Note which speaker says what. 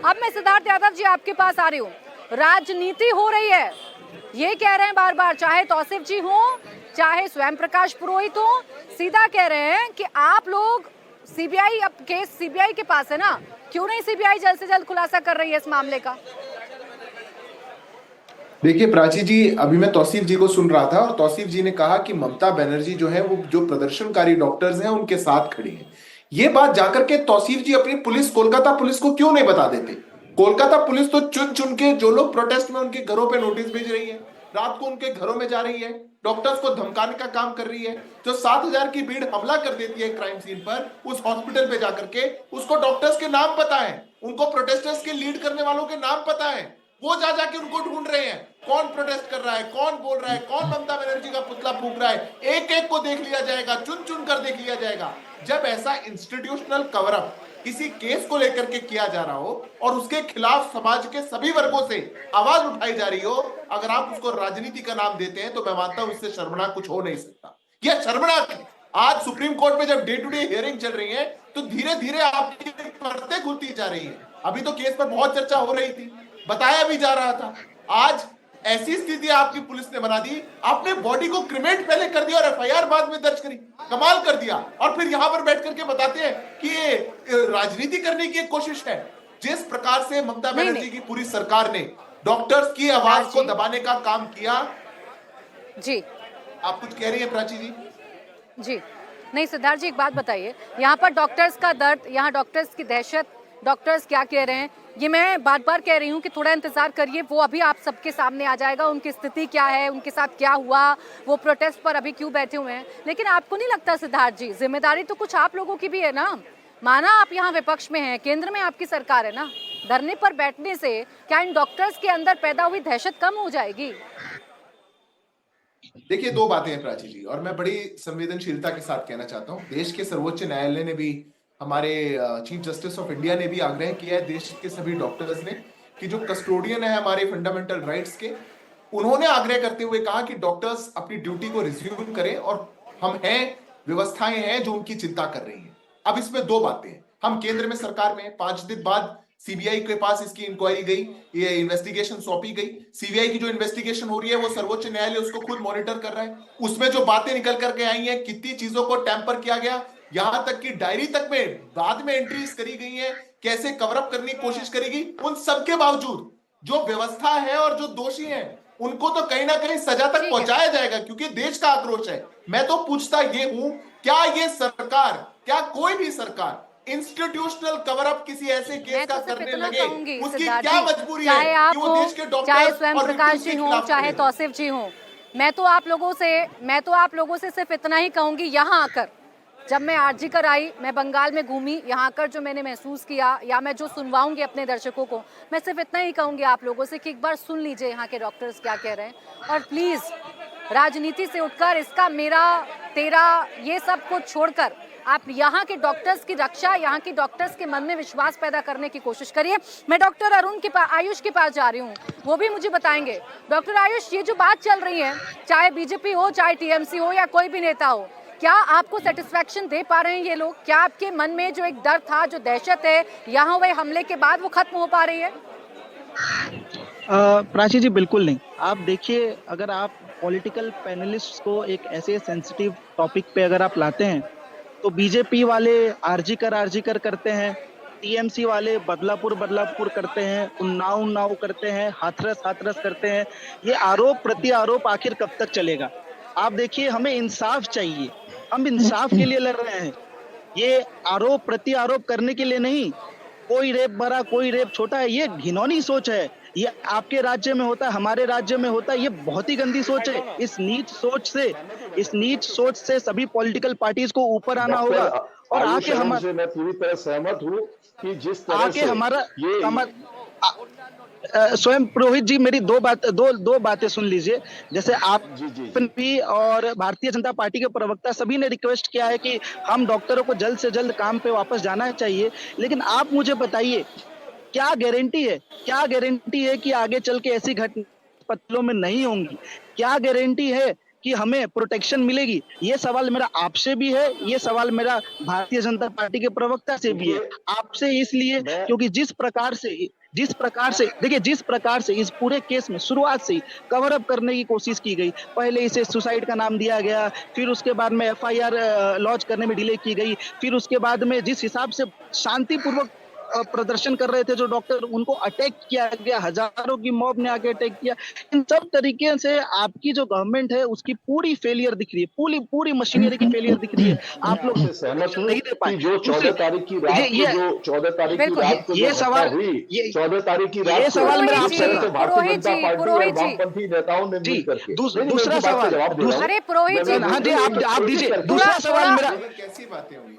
Speaker 1: अब मैं सिद्धार्थ यादव जी आपके पास आ रही हूँ। राजनीति हो रही है, ये कह रहे हैं बार बार, चाहे तौसीफ जी हो चाहे स्वयं प्रकाश पुरोहित हो, सीधा कह रहे हैं कि आप लोग सीबीआई, अब केस सीबीआई के पास है ना, क्यों नहीं सीबीआई जल्द से जल्द खुलासा कर रही है इस मामले का?
Speaker 2: देखिए प्राची जी, अभी मैं तौसीफ जी को सुन रहा था और तौसीफ जी ने कहा कि ममता बनर्जी जो है वो जो प्रदर्शनकारी डॉक्टर्स हैं उनके साथ खड़ी हैं। ये बात जाकर के तौसीफ जी अपनी पुलिस, कोलकाता पुलिस को क्यों नहीं बता देते? कोलकाता पुलिस तो चुन चुन के जो लोग प्रोटेस्ट में उनके घरों पे नोटिस भेज रही है, रात को उनके घरों में जा रही है, डॉक्टर्स को धमकाने का काम कर रही है। जो 7,000 की भीड़ हमला कर देती है क्राइम सीन पर, उस हॉस्पिटल पे जाकर के, उसको डॉक्टर्स के नाम पता है, उनको प्रोटेस्टर्स के लीड करने वालों के नाम पता है। वो जा जाके उनको ढूंढ रहे हैं, कौन प्रोटेस्ट कर रहा है, कौन बोल रहा है, कौन ममता बनर्जी का पुतला फूंक रहा है, एक एक को देख लिया जाएगा, चुन चुन कर देख लिया जाएगा। जब ऐसा इंस्टीट्यूशनल कवरअप किसी केस को लेकर के किया जा रहा हो और उसके खिलाफ समाज के सभी वर्गों से आवाज उठाई जा रही हो, अगर आप उसको राजनीति का नाम देते हैं तो मैं मानता हूं इससे शर्मनाक कुछ हो नहीं सकता। यह शर्मनाक है। आज सुप्रीम कोर्ट में जब डे टू डे हियरिंग चल रही है तो धीरे धीरे आपकी परतें खुलती जा रही है। अभी तो केस पर बहुत चर्चा हो रही थी, बताया भी जा रहा था, आज ऐसी स्थिति आपकी पुलिस ने बना दी, आपने बॉडी को क्रिमेट पहले कर दिया और एफआईआर बाद में दर्ज करी, कमाल कर दिया। और फिर यहां पर बैठ करके बताते हैं कि ये राजनीति करने की एक कोशिश है। जिस प्रकार से ममता बनर्जी की पूरी सरकार ने डॉक्टर्स की आवाज को दबाने का काम किया।
Speaker 1: जी
Speaker 2: आप कुछ कह रही है प्राची जी?
Speaker 1: जी नहीं, सिद्धार्थ जी एक बात बताइए, यहाँ पर डॉक्टर्स का दर्द, यहाँ डॉक्टर्स की दहशत, डॉक्टर्स क्या कह रहे हैं, ये मैं बार बार कह रही हूँ कि थोड़ा इंतजार करिए, वो अभी आप सबके सामने आ जाएगा, उनकी स्थिति क्या है, उनके साथ क्या हुआ, वो प्रोटेस्ट पर अभी क्यों बैठे हुए हैं। लेकिन आपको नहीं लगता सिद्धार्थ जी, जिम्मेदारी तो कुछ आप लोगों की भी है ना? माना आप यहाँ विपक्ष में हैं, केंद्र में आपकी सरकार है ना, धरने पर बैठने से क्या इन डॉक्टर्स के अंदर पैदा हुई दहशत कम हो जाएगी?
Speaker 2: देखिए, दो बातें हैं प्राची जी, और मैं बड़ी संवेदनशीलता के साथ कहना चाहता हूं। देश के सर्वोच्च न्यायालय ने भी, हमारे चीफ जस्टिस ऑफ इंडिया ने भी आग्रह किया है देश के सभी डॉक्टर्स ने कि जो कस्टोडियन है हमारे फंडामेंटल राइट्स के, उन्होंने आग्रह करते हुए कहा कि डॉक्टर्स अपनी ड्यूटी को रिज्यूम करें, और हम हैं, व्यवस्थाएं हैं जो उनकी चिंता कर रही हैं। अब इसमें दो बातें हैं, हम केंद्र में सरकार में 5 दिन बाद सीबीआई के पास इसकी इंक्वायरी गई, ये इन्वेस्टिगेशन सौंपी गई। सीबीआई की जो इन्वेस्टिगेशन हो रही है वो सर्वोच्च न्यायालय उसको खुद मॉनिटर कर रहा है। उसमें जो बातें निकल करके आई हैं, कितनी चीजों को टैंपर किया गया, यहां तक कि डायरी तक में बाद में एंट्रीज करी गई हैं, कैसे कवरअप करने की कोशिश करेगी, उन सबके बावजूद जो व्यवस्था है और जो दोषी हैं उनको तो कहीं ना कहीं सजा तक पहुंचाया जाएगा, क्योंकि देश का आक्रोश है। मैं तो पूछता ये हूं, क्या ये सरकार, क्या कोई भी सरकार इंस्टीट्यूशनल कवरअप किसी ऐसे केस का करने लगे, उसकी क्या मजबूरी है कि वो देश के डॉक्टर,
Speaker 1: चाहे स्वयं प्रकाश जी हो चाहे तौसीफ जी हो, मैं तो आप लोगों से सिर्फ इतना ही कहूंगी, यहाँ आकर, जब मैं आरजी कर आई, मैं बंगाल में घूमी, यहाँ आकर जो मैंने महसूस किया या मैं जो सुनवाऊंगी अपने दर्शकों को, मैं सिर्फ इतना ही कहूंगी आप लोगों से कि एक बार सुन लीजिए यहाँ के डॉक्टर्स क्या कह रहे हैं, और प्लीज राजनीति से उठकर इसका मेरा तेरा ये सब कुछ छोड़कर आप यहाँ के डॉक्टर्स की रक्षा, यहाँ की डॉक्टर्स के मन में विश्वास पैदा करने की कोशिश करिए। मैं डॉक्टर अरुण के पास, आयुष के पास जा रही हूँ, वो भी मुझे बताएंगे। डॉक्टर आयुष, ये जो बात चल रही है, चाहे बीजेपी हो चाहे टीएमसी हो या कोई भी नेता हो, क्या आपको सेटिस्फैक्शन दे पा रहे हैं ये लोग? क्या आपके मन में जो एक डर था, जो दहशत है यहाँ हुए हमले के बाद, वो खत्म हो पा रही है?
Speaker 3: प्राची जी बिल्कुल नहीं। आप देखिए, अगर आप पॉलिटिकल पैनलिस्ट को एक ऐसे सेंसिटिव टॉपिक पे अगर आप लाते हैं, तो बीजेपी वाले आरजी कर करते हैं, टीएमसी वाले बदलापुर करते हैं, उन्नाव करते हैं, हाथरस करते हैं। ये आरोप प्रति आरोप आखिर कब तक चलेगा? आप देखिए, हमें इंसाफ चाहिए, हम इंसाफ के लिए लड़ रहे हैं, ये आरोप प्रति आरोप करने के लिए नहीं। कोई रेप बड़ा कोई रेप छोटा है, ये घिनौनी सोच है। ये आपके राज्य में होता है, हमारे राज्य में होता है, ये बहुत ही गंदी सोच है। इस नीच सोच से सभी पॉलिटिकल पार्टीज को ऊपर आना होगा। और आके हमारे,
Speaker 4: मैं पूरी तरह सहमत हूँ कि जिस तरह से
Speaker 3: हमारा स्वयं पुरोहित जी, मेरी दो बातें सुन लीजिए। जैसे आप भी और भारतीय जनता पार्टी के प्रवक्ता सभी ने रिक्वेस्ट किया है कि हम डॉक्टरों को जल्द से जल्द काम पे वापस जाना चाहिए, लेकिन आप मुझे बताइए, क्या गारंटी है कि आगे चल के ऐसी घटना अस्पतालों में नहीं होंगी? क्या गारंटी है कि हमें प्रोटेक्शन मिलेगी? ये सवाल मेरा आपसे भी है, ये सवाल मेरा भारतीय जनता पार्टी के प्रवक्ता से भी है। आपसे इसलिए क्योंकि जिस प्रकार से देखिए, जिस प्रकार से इस पूरे केस में शुरुआत से ही कवर अप करने की कोशिश की गई, पहले इसे सुसाइड का नाम दिया गया, फिर उसके बाद में एफआईआर लॉन्च करने में डिले की गई, फिर उसके बाद में जिस हिसाब से शांतिपूर्वक प्रदर्शन कर रहे थे जो डॉक्टर, उनको अटैक किया गया, हजारों की मॉब ने आके अटैक किया। इन सब तरीके से आपकी जो गवर्नमेंट है उसकी पूरी फेलियर दिख रही है, पूरी मशीनरी की फेलियर दिख रही है। आप लोग
Speaker 4: मैं सहमत हूँ
Speaker 3: नहीं दे पाए।
Speaker 4: कि जो 14 तारीख की रात को जो 14 तारीख की
Speaker 1: बिल्कुल,
Speaker 4: रात को
Speaker 3: ये
Speaker 4: जो
Speaker 3: सवाल-
Speaker 4: घटना हुई,
Speaker 3: ये-
Speaker 4: 14 तारीख की रात
Speaker 3: ये
Speaker 4: को
Speaker 3: सवाल मेरा
Speaker 4: जिस
Speaker 3: आपसे
Speaker 4: तरह से
Speaker 3: था।
Speaker 4: भारतीय
Speaker 1: पुरोहित
Speaker 4: जनता
Speaker 1: जी,
Speaker 4: पार्टी और
Speaker 1: पुरोहित जी।
Speaker 4: वामपंथी नेताओं ने
Speaker 3: जी,
Speaker 4: मिल करके
Speaker 3: दूसरा
Speaker 4: नहीं, मैं उनकी बात का
Speaker 3: सवाल-
Speaker 4: जवाब दे रहा हूं।
Speaker 1: अरे पुरोहित जी,
Speaker 4: मैं-
Speaker 3: हाँ जी, आप दीजिए।
Speaker 4: एक-
Speaker 3: दूसरा
Speaker 1: थोड़ा-
Speaker 3: सवाल मेरा
Speaker 2: कैसी बातें हुई?